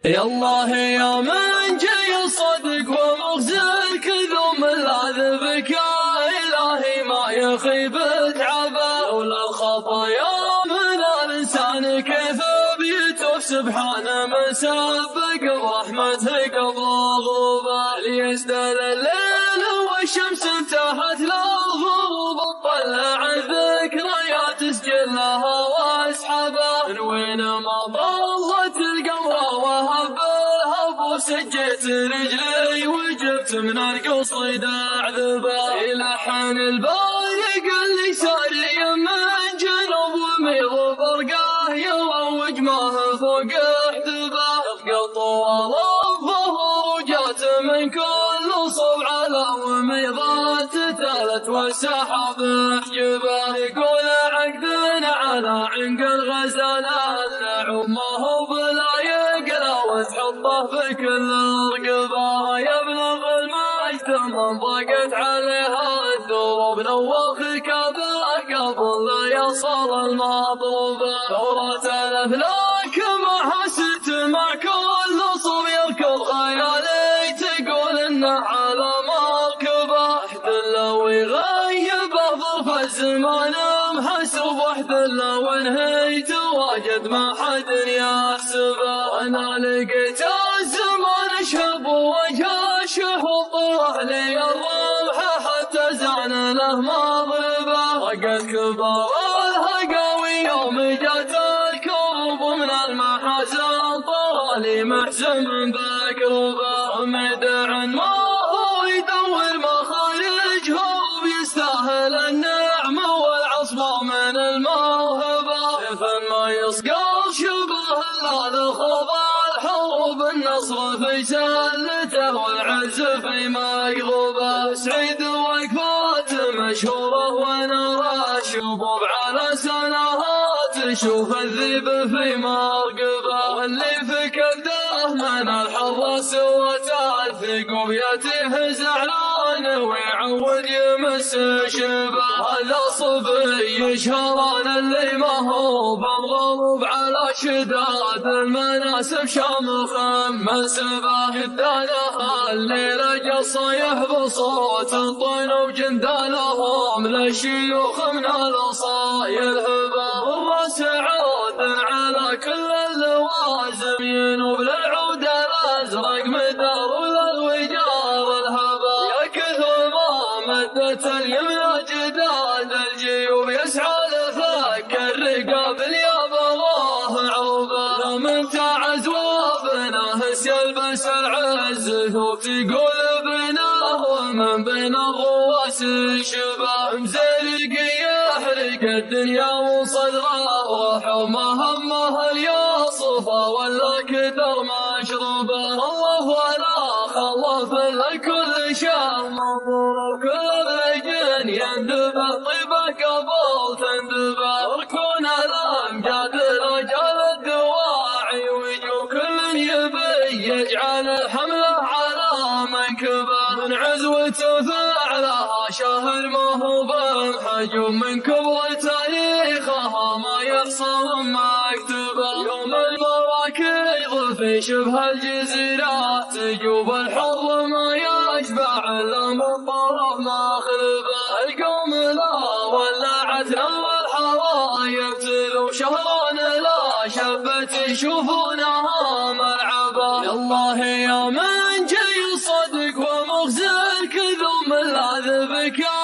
يا الله يا من جاي الصدق ومغزى الكذوب ملاذ بك يا إلهي ما يخيب تعبه ولا الخطايا من الإنسان كيف بيتوب سبحانه من سبق برحمته قبل غروبه ليزداد الليل والشمس انتهت للغروب اطلع الذكريات تسجلها واسحبها من وين ما ضلت القمر وهب الهب وسجيت رجلي وجبت من القصيد اعذبه يلحن البارق اللي ساري من جنوب وميض برقاه يروج ماه فوق احدبه يبقى طوال الظهور وجات من كل صوب على وميضات تالت والسحاب احجبه يقول عقدنا على عنق الغزالات نعم ما هو بلا يقلى وتحطه في كل رقبه يبلغ المجد من ضاقت عليها الدروب نوخ كبه قبل لا يصل المطلوب ثورة الافلاك معها ست مع كل صوب يركض خيالي تقول انه على مركبه احدله ويغيبه ظرف الزمان محسوب احدله وانهيت واجد ما حد يحسبه انا لقيت الزمان شهب وجه شهوط طرح لي الرمح حتى زعنا له مضربه رقت كبار الهقاوي يوم جات الكروب من المحاسن طرالي محزن بكروبه مدع ما هو يدور مخارجهم يستاهل النعمه والعصمه من الموهبه فما يصقل شبه الا لخوض الحروب النصر في سلته والعز في مقلوبه سعيد وقفات مشهوره ونرى شبوب على سنوات شوف الذيب في مرقبه واللي في كبده من الحظ سوت الثقوب ياتيه زعلان ويعود يمس شبه هذا صبي يشهران اللي ما هو بمغلوب على شداد المناسب شامخ مسبه قدانها الليل قصيح بصوت الطين وجندالهم للشيوخ من الوصايا الهبه والراس عود على كل اللوازم ينوب للعود الازرق مدار وللوجار الهبه يا كثر ما مدت اليمنى جداد الجيوب يسعى لفك الرقاب الياب الله عوبه من تعز وبناه يلبس العز ثوب تقول بناه ومن بين الغواس شبه مزلق يحرق الدنيا وصدره وحمى همه الياصفه ولا كدر مشروبه الله ولا خلف لكل شهر منظور وكل بجن يندبه طيبه قبل تندبه ركون الامجاد رجال الدواعي ويجو كل يبي يجعل الحمله على منكبه من عزوته فعلها شهر ما هو بمحجوم من كبر تاريخها ما يحصى مكتوبه يوم المراكض في شبه الجزيرات تجوب الحر ما يشبع الا من طرف مخلبه القوم لا ولعت والحوا يبتلوا شهران لا شبت يشوفونها ملعبه يا الله يا من جاي الصدق ومغزى الكذوب ملاذ بك يا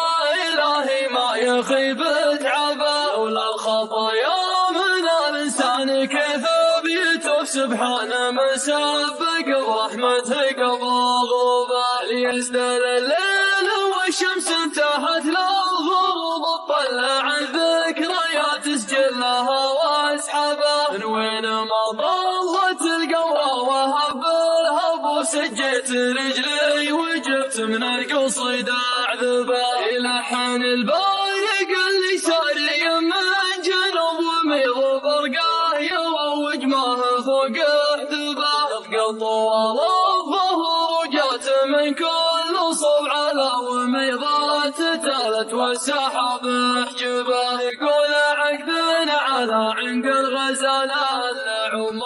إلهي ما يخيب تعبه ولا الخطايا من الإنسان كيف بيتوب سبحانه من سبق برحمته قبل غروبه ليزداد الليل والشمس انتهت للغروب اطلع الذكريات تسجلها واسحبه من وين ما ضلت القمر وهب الهب وسجيت رجلي وجبت من القصيد اعذبه يلحن البارق اللي ساري من جنوب وميض برقاه يروج ماه فوق احدبه يبقى طوال الظهور وجات من كل صوب على وميضات تالت والسحاب احجبه يقول عقدنا على عنق الغزالات نعم